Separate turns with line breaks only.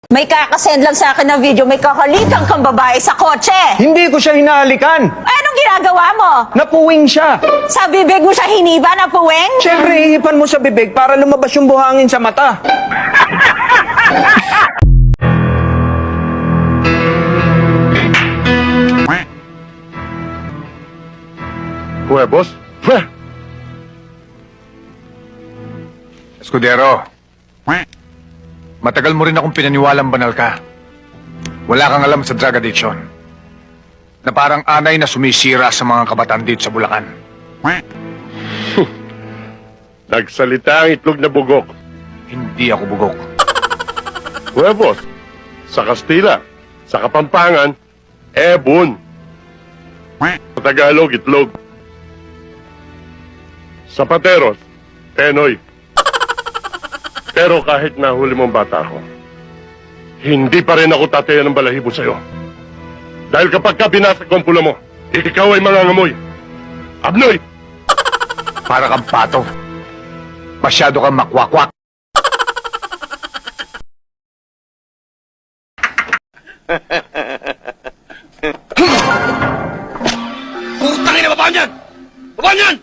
May kakasend lang sa akin na video, may kakalikan kang babae sa kotse.
Hindi ko siya hinahalikan.
Anong ginagawa mo?
Napuwing siya.
Sa bibig mo siya hiniba na puweng?
Siyempre, ihipan mo sa bibig para lumabas yung buhangin sa mata.
Huwebos?
Escudero, matagal mo rin akong pinaniwalang banal ka. Wala kang alam sa drug addiction. Na parang anay na sumisira sa mga kabataan dito sa Bulacan.
Nagsalita ang itlog na bugok.
Hindi ako bugok.
Huwebos, sa Kastila, sa Kapampangan, ebon. Sa Tagalog, itlog. Sa Pateros, tenoy. Pero kahit nahuli mong bata ako, hindi pa rin ako tatayan ng balahibo sa'yo. Dahil kapag ka binasag ko ang pula mo, ikaw ay mangangamoy. Abnoy!
Para kang pato. Masyado kang makwakwak.
Putangin na baba niyan! Baba niyan!